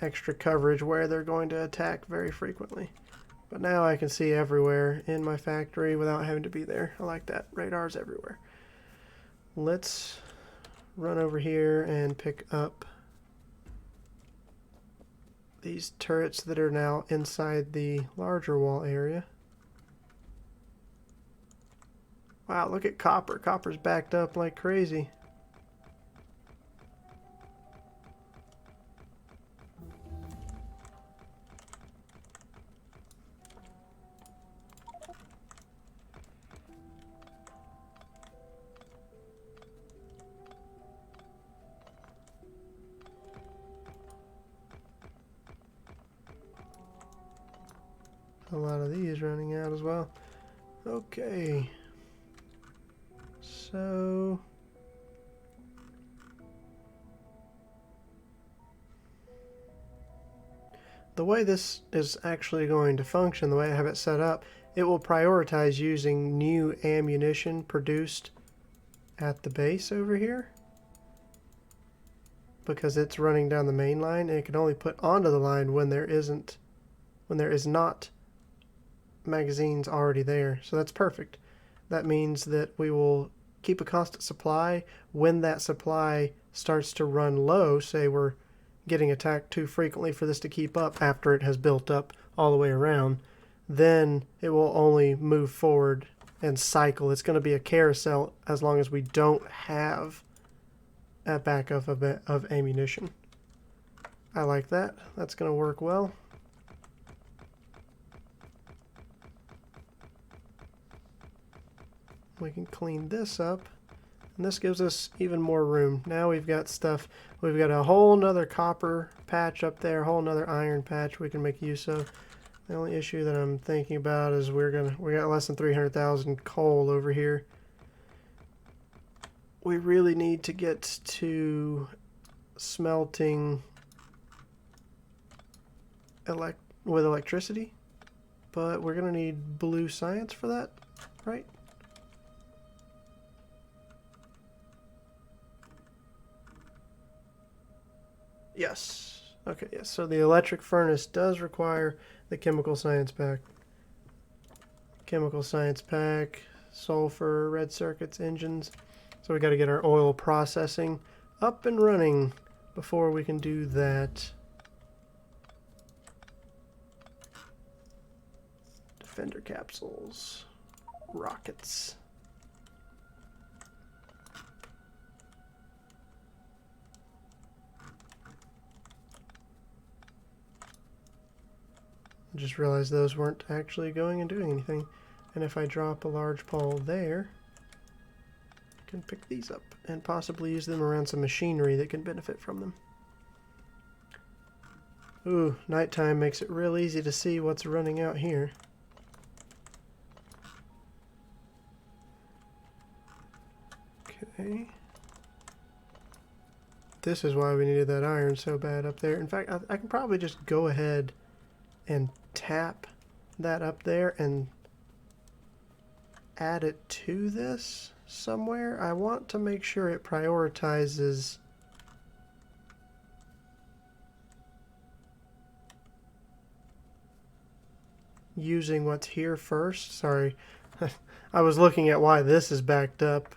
extra coverage where they're going to attack very frequently. But now I can see everywhere in my factory without having to be there. I like that. Radars everywhere. Let's run over here and pick up these turrets that are now inside the larger wall area. Wow, look at copper. Copper's backed up like crazy. A lot of these running out as well. Okay. So the way this is actually going to function, the way I have it set up, it will prioritize using new ammunition produced at the base over here, because it's running down the main line, and it can only put onto the line when there is not magazines already there. So that's perfect. That means that we will keep a constant supply. When that supply starts to run low, say we're getting attacked too frequently for this to keep up after it has built up all the way around, then it will only move forward and cycle. It's going to be a carousel as long as we don't have a backup of ammunition. I like that. That's going to work well. We can clean this up, and this gives us even more room. Now we've got stuff. We've got a whole nother copper patch up there, a whole nother iron patch we can make use of. The only issue that I'm thinking about is we got less than 300,000 coal over here. We really need to get to smelting with electricity, but we're gonna need blue science for that, right? Yes. Okay, yes. So the electric furnace does require the chemical science pack. Chemical science pack, sulfur, red circuits, engines. So we got to get our oil processing up and running before we can do that. Defender capsules, rockets. I just realized those weren't actually going and doing anything. And if I drop a large pole there, I can pick these up and possibly use them around some machinery that can benefit from them. Ooh, nighttime makes it real easy to see what's running out here. Okay. This is why we needed that iron so bad up there. In fact, I can probably just go ahead and tap that up there and add it to this somewhere. I want to make sure it prioritizes using what's here first. Sorry, I was looking at why this is backed up.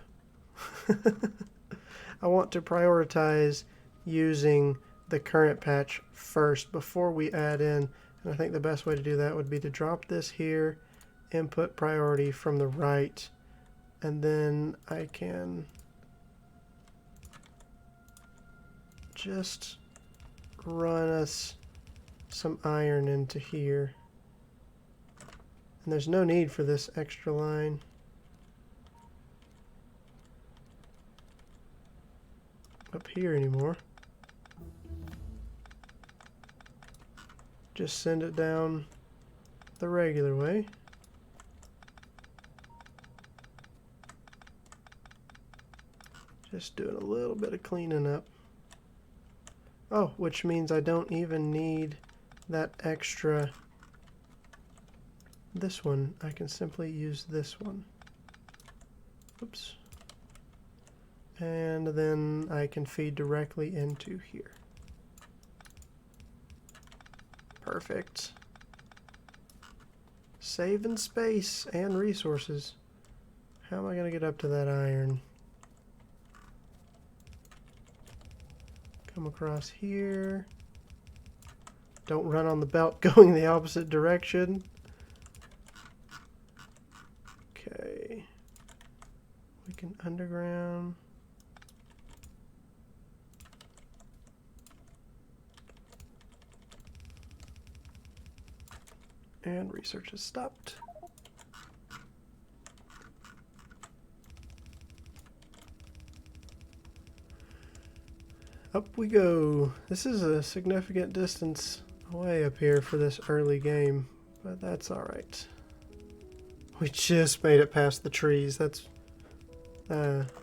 I want to prioritize using the current patch first before we add in, and I think the best way to do that would be to drop this here, input priority from the right, and then I can just run us some iron into here. And there's no need for this extra line. Up here anymore. Just send it down the regular way. Just doing a little bit of cleaning up. Oh, which means I don't even need that extra this one. I can simply use this one. Oops. And then I can feed directly into here. Perfect. Saving space and resources. How am I going to get up to that iron? Come across here. Don't run on the belt going the opposite direction. Okay. We can underground. And research has stopped. Up we go. This is a significant distance away up here for this early game, but that's alright. We just made it past the trees. That's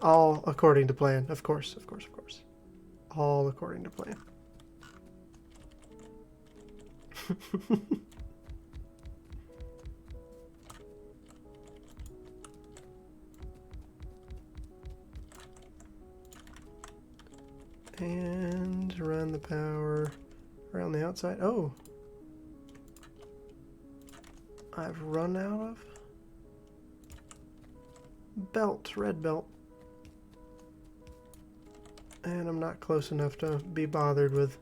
all according to plan. Of course, of course, of course. All according to plan. And run the power around the outside. Oh, I've run out of belt, red belt. And I'm not close enough to be bothered with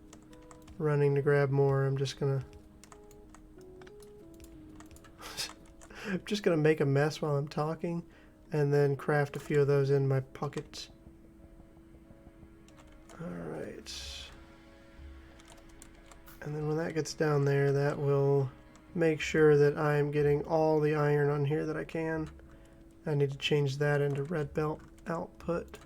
running to grab more. I'm just gonna make a mess while I'm talking and then craft a few of those in my pockets. Alright. And then when that gets down there, that will make sure that I'm getting all the iron on here that I can. I need to change that into red belt output.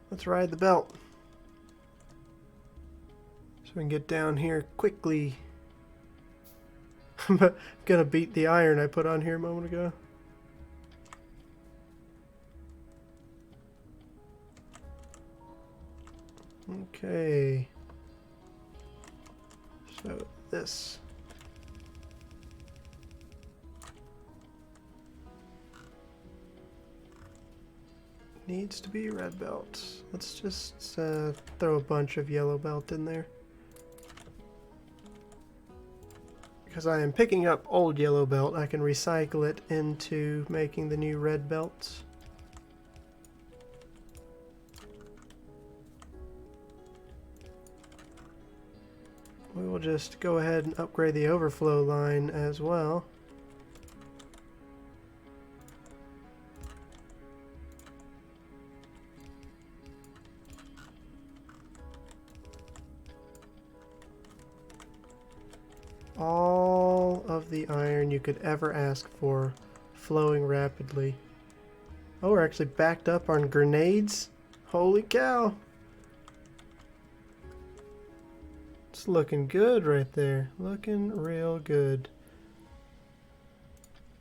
Let's ride the belt. So we can get down here quickly. I'm gonna beat the iron I put on here a moment ago. Okay. So this. Needs to be red belt. Let's just throw a bunch of yellow belt in there. Because I am picking up old yellow belt, I can recycle it into making the new red belts. We will just go ahead and upgrade the overflow line as well. All of the iron you could ever ask for, flowing rapidly. Oh, we're actually backed up on grenades? Holy cow! It's looking good right there. Looking real good.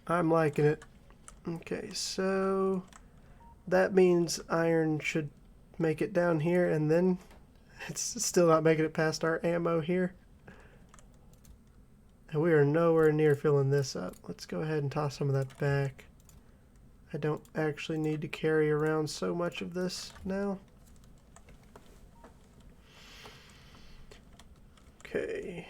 I'm liking it. Okay, so that means iron should make it down here and then It's still not making it past our ammo here. And we are nowhere near filling this up. Let's go ahead and toss some of that back. I don't actually need to carry around so much of this now. Okay.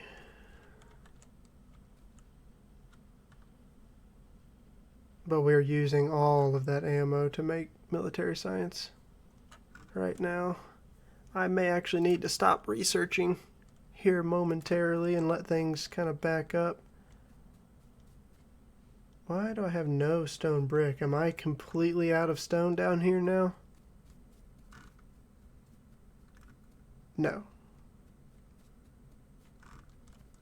But we're using all of that ammo to make military science right now. I may actually need to stop researching here momentarily and let things kind of back up. Why do I have no stone brick? Am I completely out of stone down here now? No.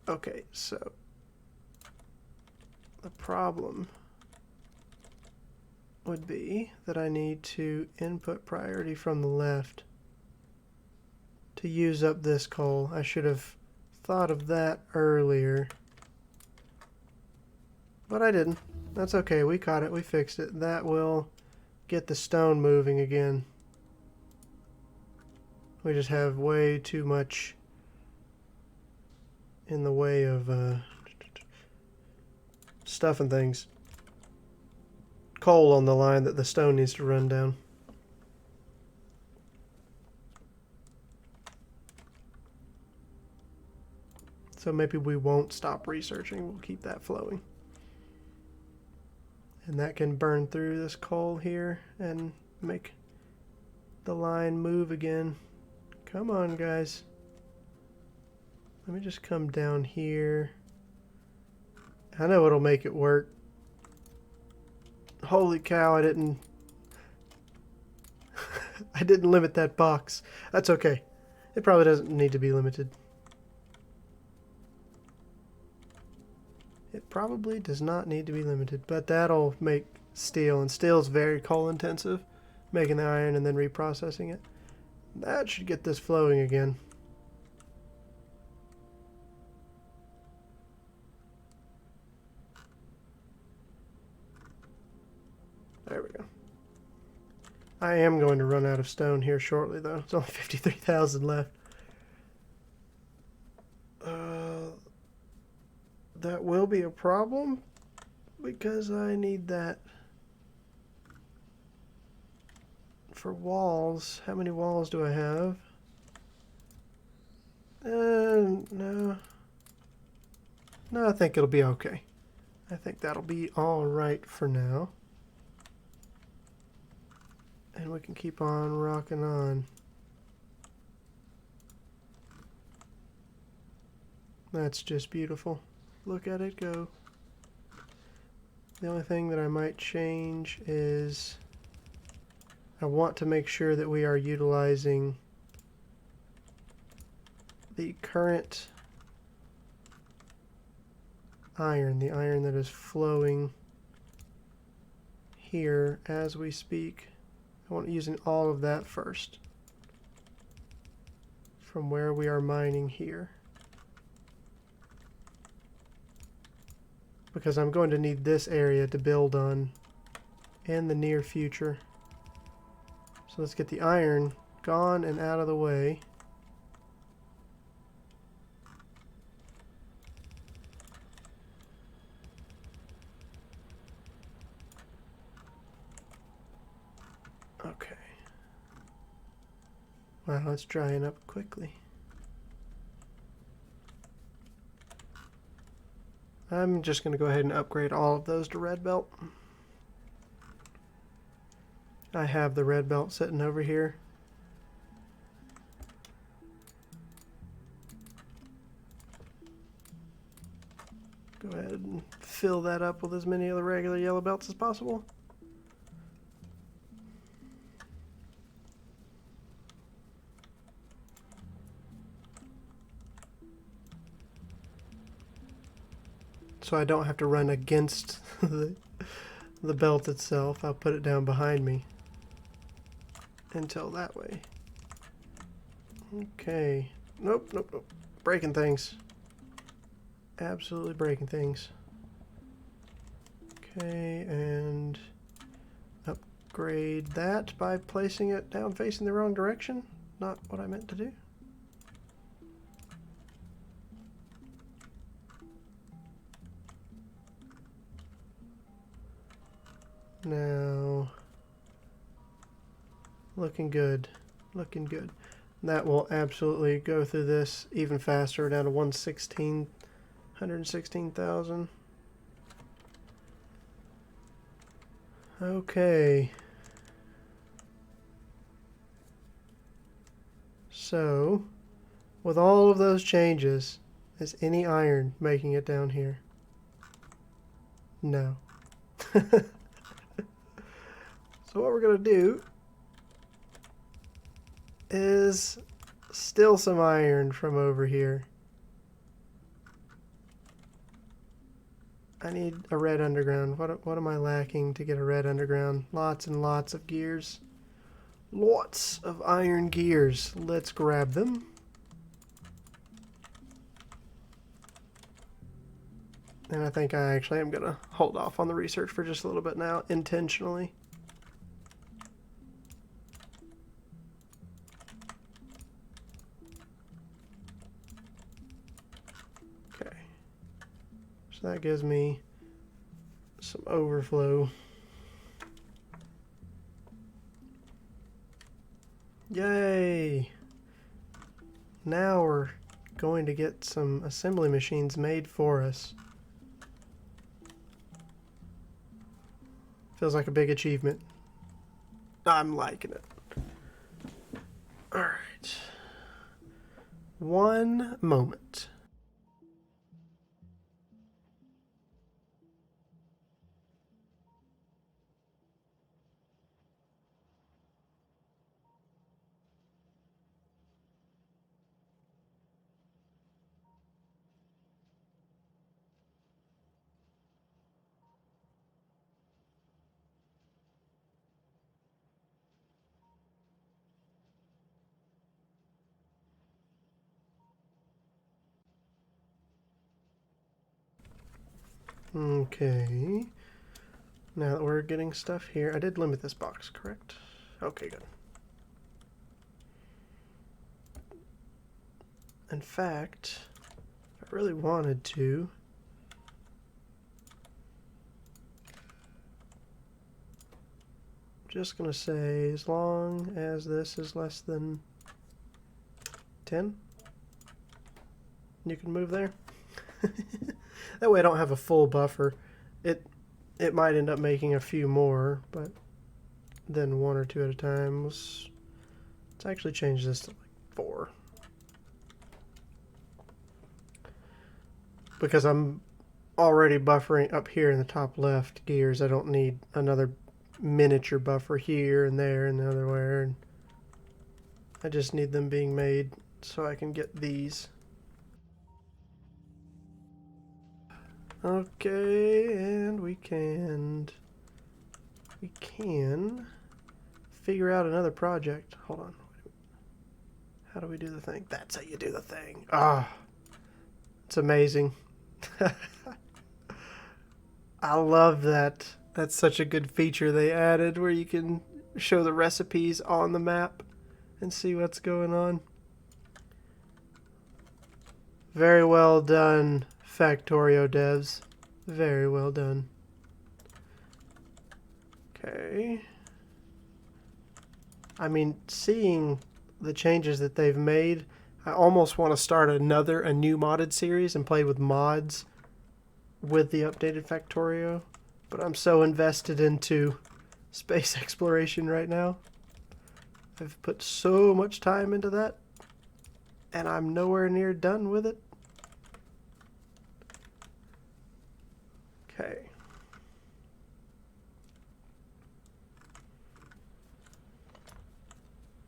Okay, so the problem would be that I need to input priority from the left to use up this coal. I should have thought of that earlier. But I didn't. That's okay. We caught it. We fixed it. That will get the stone moving again. We just have way too much in the way of stuff and things. Coal on the line that the stone needs to run down. So maybe we won't stop researching. We'll keep that flowing. And that can burn through this coal here and make the line move again. Come on, guys. Let me just come down here. I know it'll make it work. Holy cow, I didn't I didn't limit that box. That's okay. It probably doesn't need to be limited. It probably does not need to be limited, but that'll make steel, and steel is very coal intensive, making the iron and then reprocessing it. That should get this flowing again. There we go. I am going to run out of stone here shortly, though. It's only 53,000 left. That will be a problem because I need that for walls. How many walls do I have? No. No, I think it'll be okay. I think that'll be all right for now. And we can keep on rocking on. That's just beautiful. Look at it go. The only thing that I might change is I want to make sure that we are utilizing the current iron, the iron that is flowing here as we speak. I want using all of that first from where we are mining here, because I'm going to need this area to build on in the near future. So let's get the iron gone and out of the way. Okay. Wow, it's drying up quickly. I'm just going to go ahead and upgrade all of those to red belt. I have the red belt sitting over here. Go ahead and fill that up with as many of the regular yellow belts as possible. So I don't have to run against the belt itself. I'll put it down behind me until that way. Okay. Nope, nope, nope. Breaking things. Absolutely breaking things. Okay, and upgrade that by placing it down facing the wrong direction. Not what I meant to do. Now, looking good. Looking good. That will absolutely go through this even faster, down to 116,000. Okay. So, with all of those changes, is any iron making it down here? No. So what we're going to do is steal some iron from over here. I need a red underground. What am I lacking to get a red underground? Lots and lots of gears. Lots of iron gears. Let's grab them. And I think I actually am going to hold off on the research for just a little bit now, intentionally. Okay. So that gives me some overflow. Yay! Now we're going to get some assembly machines made for us. Feels like a big achievement. I'm liking it. Alright. One moment. Okay. Now that we're getting stuff here, I did limit this box, correct? Okay, good. In fact, if I really wanted to, I'm just going to say as long as this is less than 10, you can move there. That way I don't have a full buffer. It might end up making a few more, but then one or two at a time. Let's actually change this to like 4. Because I'm already buffering up here in the top left gears. I don't need another miniature buffer here and there and everywhere. And I just need them being made so I can get these. Okay, and we can figure out another project. Hold on. How do we do the thing? That's how you do the thing. Ah, it's amazing. I love that. That's such a good feature they added where you can show the recipes on the map and see what's going on. Very well done, Factorio devs. Very well done. Okay. I mean, seeing the changes that they've made, I almost want to start a new modded series and play with mods with the updated Factorio. But I'm so invested into space exploration right now. I've put so much time into that, and I'm nowhere near done with it. Okay.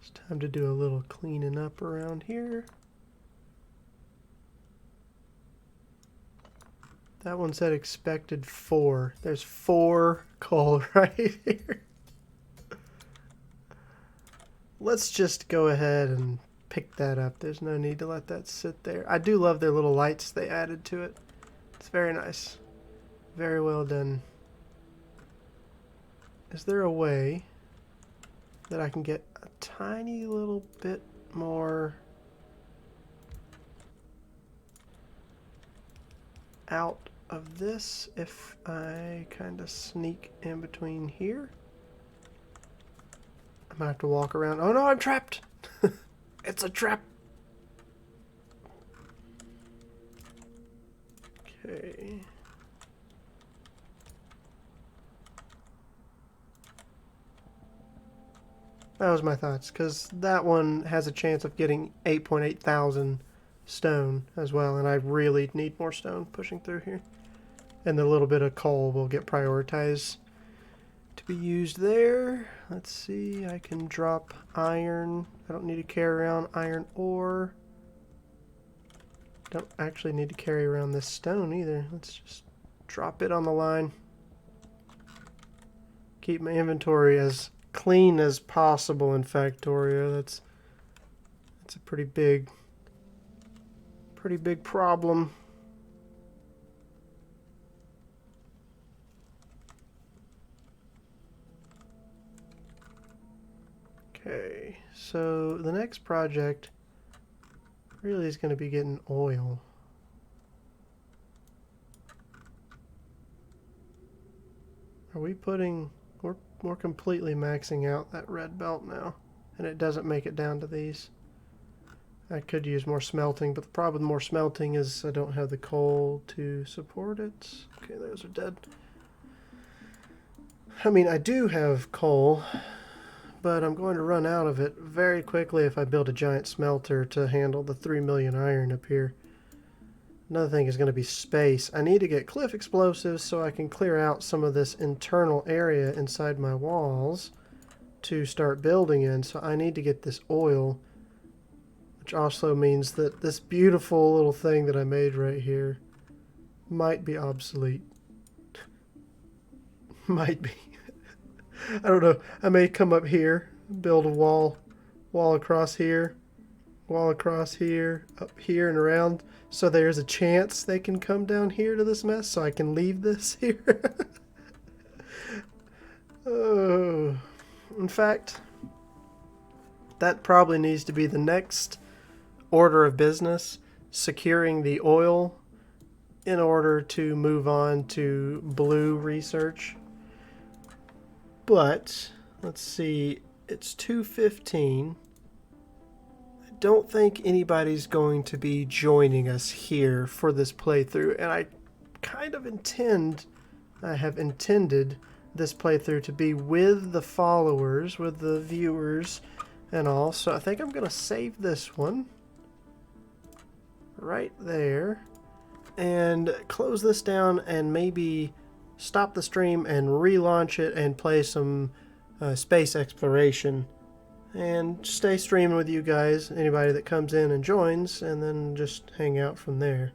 It's time to do a little cleaning up around here. That one said expected 4. There's 4 coal right here. Let's just go ahead and pick that up. There's no need to let that sit there. I do love their little lights they added to it. It's very nice. Very well done. Is there a way that I can get a tiny little bit more out of this if I kind of sneak in between here. I might have to walk around. Oh no, I'm trapped! It's a trap! Okay. That was my thoughts, because that one has a chance of getting 8.8 thousand stone as well, and I really need more stone pushing through here. And the little bit of coal will get prioritized to be used there. Let's see, I can drop iron. I don't need to carry around iron ore. Don't actually need to carry around this stone either. Let's just drop it on the line. Keep my inventory as clean as possible in Factorio. That's a pretty big problem. Okay, so the next project really is going to be getting oil. Are we putting... We're completely maxing out that red belt now, and it doesn't make it down to these. I could use more smelting, but the problem with more smelting is I don't have the coal to support it. Okay, those are dead. I mean, I do have coal, but I'm going to run out of it very quickly if I build a giant smelter to handle the 3 million iron up here. Another thing is going to be space. I need to get cliff explosives so I can clear out some of this internal area inside my walls to start building in. So I need to get this oil, which also means that this beautiful little thing that I made right here might be obsolete. Might be. I don't know. I may come up here, build a wall across here, wall across here, up here and around, so there's a chance they can come down here to this mess, so I can leave this here. Oh, in fact, that probably needs to be the next order of business, securing the oil in order to move on to blue research. But let's see, it's 2:15. I don't think anybody's going to be joining us here for this playthrough, and I have intended this playthrough to be with the followers, with the viewers and all. So I think I'm going to save this one right there and close this down and maybe stop the stream and relaunch it and play some space exploration and stay streaming with you guys, anybody that comes in and joins, and then just hang out from there.